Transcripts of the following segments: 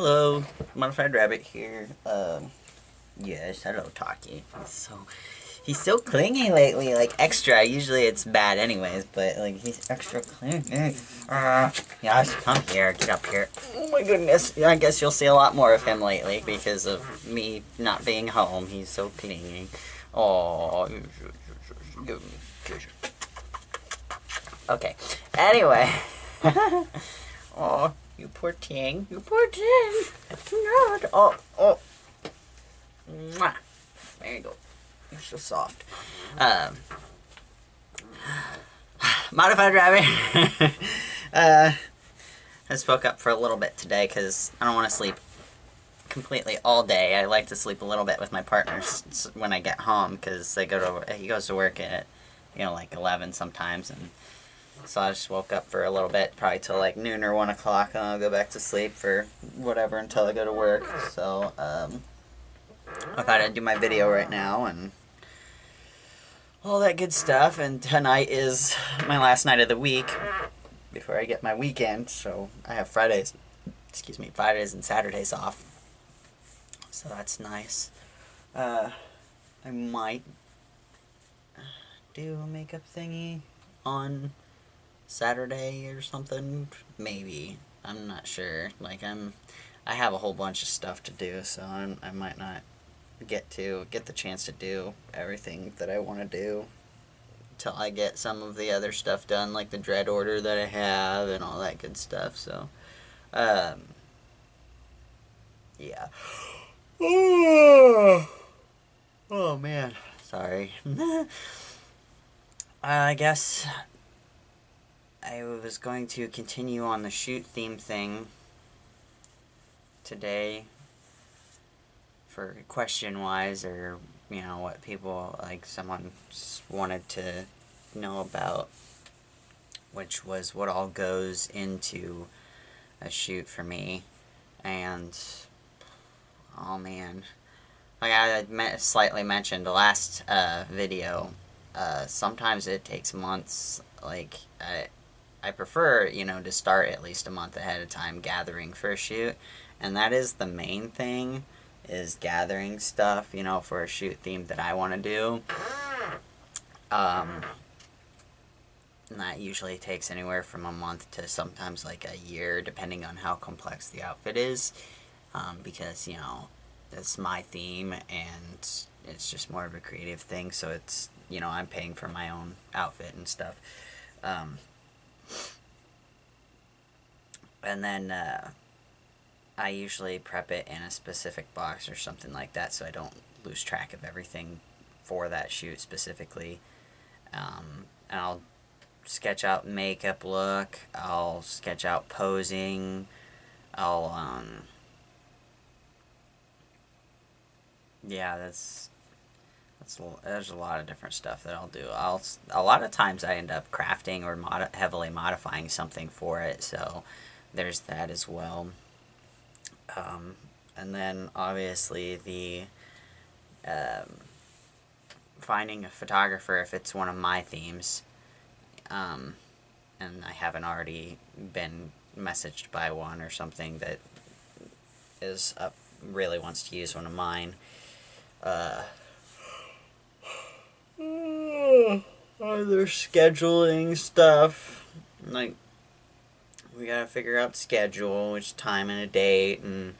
Hello, Modified Rabbit here. Yes, hello, Taki. He's so clingy lately, like extra. Usually it's bad anyways, but like he's extra clingy. Yes, come here, get up here. Oh my goodness, yeah, I guess you'll see a lot more of him lately because of me not being home. He's so clingy. Oh, okay. Anyway. Oh, you poor thing. You poor thing. God. Oh. Mwah. There you go. You're so soft. Modified Rabbit. I spoke up for a little bit today because I don't want to sleep completely all day. I like to sleep a little bit with my partner when I get home because he goes to work at, like 11 sometimes, and so I just woke up for a little bit, probably till like noon or 1 o'clock, and I'll go back to sleep for whatever until I go to work. So, I thought I'd do my video right now and all that good stuff. And tonight is my last night of the week before I get my weekend. So I have Fridays and Saturdays off. So that's nice. I might do a makeup thingy on Saturday or something, maybe. I'm not sure. I have a whole bunch of stuff to do, so I might not get the chance to do everything that I want to do till I get some of the other stuff done, like the dread order that I have and all that good stuff. So, yeah. Oh man, sorry. I guess I was going to continue on the shoot theme thing today for question-wise, or, what people, like, someone wanted to know about, which was what all goes into a shoot for me. And, oh man, like I slightly mentioned the last video, sometimes it takes months. Like, I prefer, to start at least a month ahead of time gathering for a shoot. And that is the main thing, is gathering stuff, for a shoot theme that I want to do. And that usually takes anywhere from a month to sometimes like a year, depending on how complex the outfit is. Because, that's my theme, and it's just more of a creative thing, so it's, I'm paying for my own outfit and stuff. And then I usually prep it in a specific box or something like that, so I don't lose track of everything for that shoot specifically. And I'll sketch out makeup look, I'll sketch out posing, yeah, there's a lot of different stuff that I'll do. A lot of times I end up crafting or heavily modifying something for it, so there's that as well. And then obviously the finding a photographer if it's one of my themes, and I haven't already been messaged by one or something that is really wants to use one of mine. Other scheduling stuff, like, we gotta figure out schedule, which time and a date, and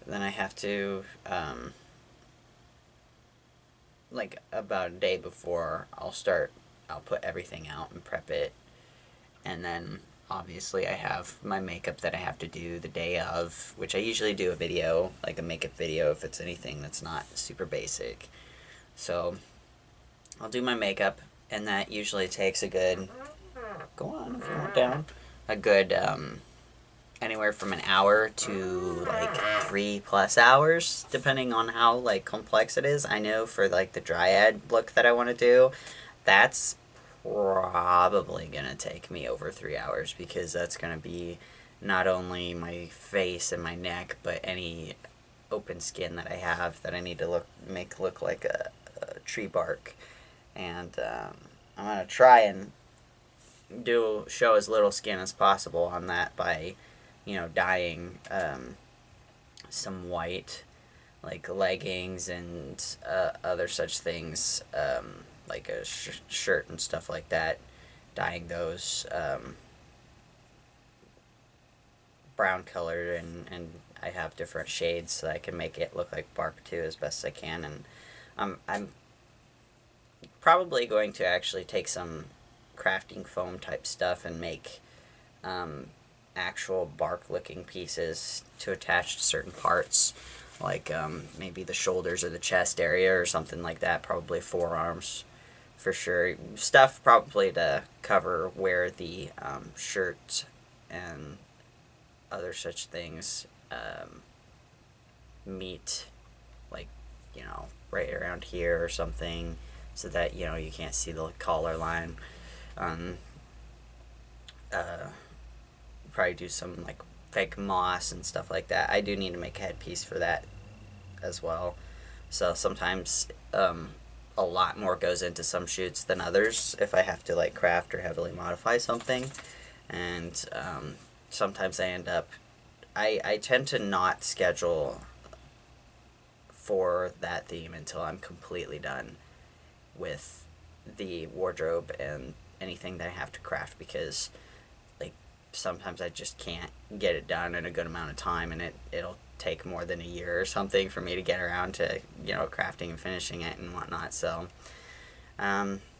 then I have to, like, about a day before I'll put everything out and prep it, and then obviously I have my makeup that I have to do the day of, which I usually do a video, like a makeup video if it's anything that's not super basic. So I'll do my makeup, and that usually takes a good, go on if you want down, a good, anywhere from an hour to like 3+ hours, depending on how like complex it is. I know for like the dryad look that I want to do, that's probably gonna take me over 3 hours, because that's gonna be not only my face and my neck, but any open skin that I have that I need to make look like a tree bark. And I'm gonna try and show as little skin as possible on that by, dyeing some white, like leggings and other such things, like a shirt and stuff like that, dyeing those brown colored, and I have different shades so I can make it look like bark too as best I can. And I'm probably going to actually take some crafting foam type stuff and make actual bark looking pieces to attach to certain parts, like maybe the shoulders or the chest area or something like that, probably forearms for sure. Stuff probably to cover where the shirt and other such things meet, like, right around here or something, so that, you can't see the collar line. Um, uh, Probably do some, like, fake moss and stuff like that. I do need to make a headpiece for that as well. So sometimes a lot more goes into some shoots than others if I have to, like, craft or heavily modify something. And sometimes I end up, I tend to not schedule for that theme until I'm completely done with the wardrobe and anything that I have to craft, because, like, sometimes I just can't get it done in a good amount of time, and it'll take more than a year or something for me to get around to, crafting and finishing it and whatnot. So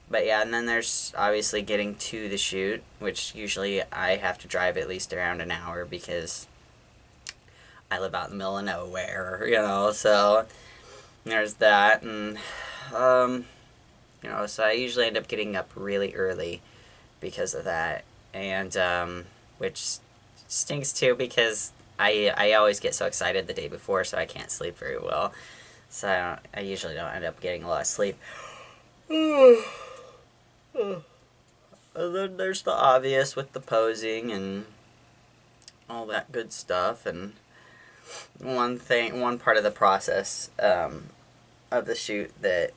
but yeah, and then there's obviously getting to the shoot, which usually I have to drive at least around an hour because I live out in the middle of nowhere, so there's that. And so I usually end up getting up really early because of that, and which stinks too, because I always get so excited the day before, so I can't sleep very well. So I usually don't end up getting a lot of sleep. And then there's the obvious with the posing and all that good stuff. And one part of the process of the shoot that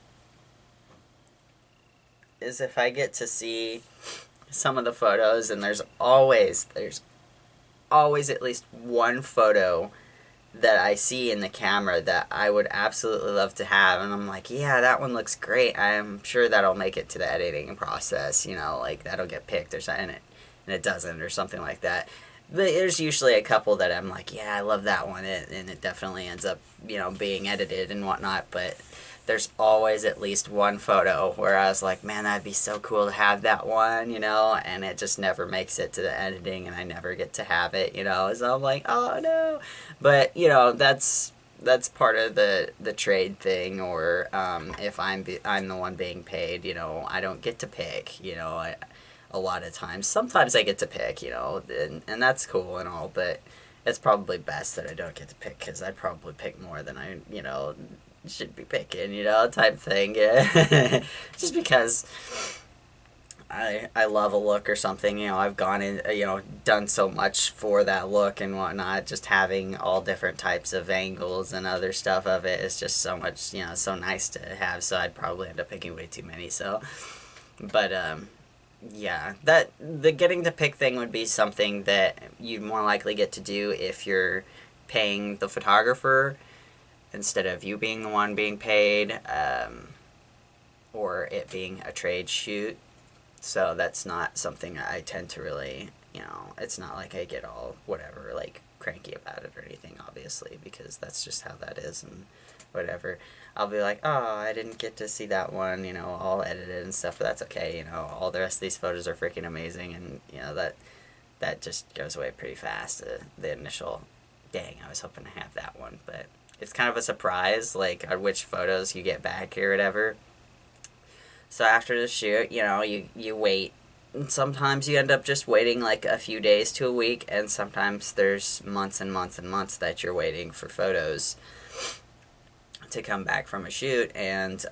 is, if I get to see some of the photos, and there's always at least one photo that I see in the camera that I would absolutely love to have, and I'm like, yeah, that one looks great. I'm sure that'll make it to the editing process, like that'll get picked or something, and it doesn't, or something like that. But there's usually a couple that I'm like, yeah, I love that one, and it definitely ends up, being edited and whatnot. But there's always at least one photo where I was like, man, that'd be so cool to have that one, and it just never makes it to the editing, and I never get to have it, so I'm like, oh no. But, that's part of the trade thing. Or if I'm the one being paid, I don't get to pick, a lot of times. Sometimes I get to pick, and that's cool and all, but it's probably best that I don't get to pick, because I'd probably pick more than I, should be picking, type thing. Yeah. Just because I love a look or something, I've gone in, done so much for that look and whatnot. Just having all different types of angles and other stuff of it is just so much, so nice to have. So I'd probably end up picking way too many. So, but yeah, that the getting to pick thing would be something that you'd more likely get to do if you're paying the photographer instead of you being the one being paid, or it being a trade shoot. So that's not something I tend to really, it's not like I get all whatever, like, cranky about it or anything, obviously, because that's just how that is. And whatever, I'll be like, oh, I didn't get to see that one, all edited and stuff, but that's okay. All the rest of these photos are freaking amazing, and that just goes away pretty fast. The initial, dang, I was hoping to have that one, but it's kind of a surprise, like, on which photos you get back or whatever. So after the shoot, you wait. And sometimes you end up just waiting like a few days to a week, and sometimes there's months and months and months that you're waiting for photos to come back from a shoot. And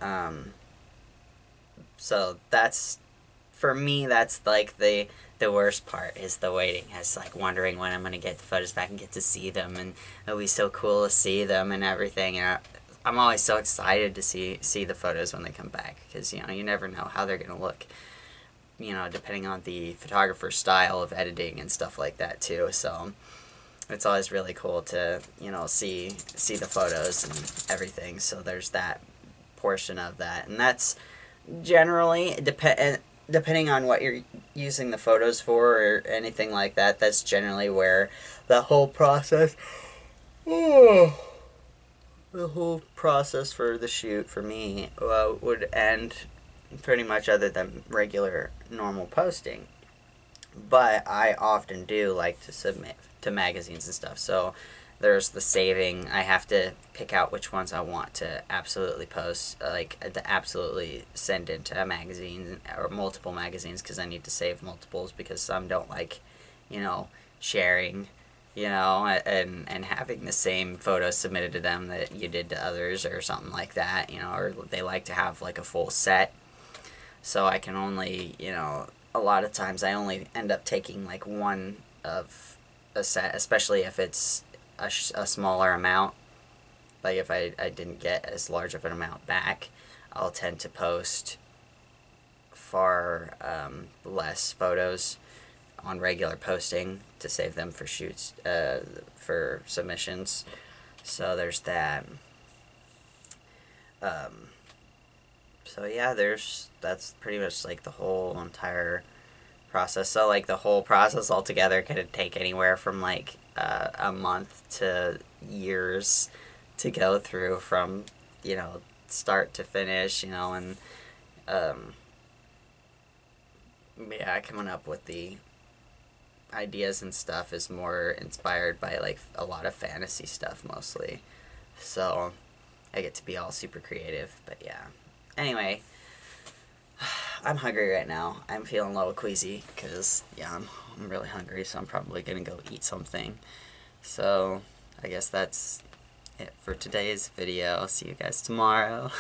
so that's, for me, that's like the worst part, is the waiting. It's like wondering when I'm going to get the photos back and get to see them, and it'll be so cool to see them and everything. And I'm always so excited to see the photos when they come back, because, you never know how they're going to look, depending on the photographer's style of editing and stuff like that too. So it's always really cool to, you know, see the photos and everything. So there's that portion of that, and that's generally depending on what you're using the photos for or anything like that. That's generally where the whole process. Oh, the whole process for the shoot for me would end pretty much, other than regular normal posting. But I often do like to submit to magazines and stuff. So there's the saving. I have to pick out which ones I want to absolutely post, like to absolutely send into a magazine or multiple magazines, because I need to save multiples, because some don't like, you know, sharing, you know, and having the same photo submitted to them that you did to others or something like that, you know, or they like to have like a full set. So I can only, you know, a lot of times I only end up taking like one of a set, especially if it's a smaller amount. Like if I didn't get as large of an amount back, I'll tend to post far less photos on regular posting to save them for shoots, for submissions. So there's that. So yeah, that's pretty much like the whole entire process. So like the whole process altogether could take anywhere from like a month to years to go through, from, you know, start to finish, you know. And um, yeah, coming up with the ideas and stuff is more inspired by like a lot of fantasy stuff mostly. So I get to be all super creative. But yeah, anyway, I'm hungry right now. I'm feeling a little queasy because, yeah, I'm really hungry, so I'm probably going to go eat something. So I guess that's it for today's video. See you guys tomorrow.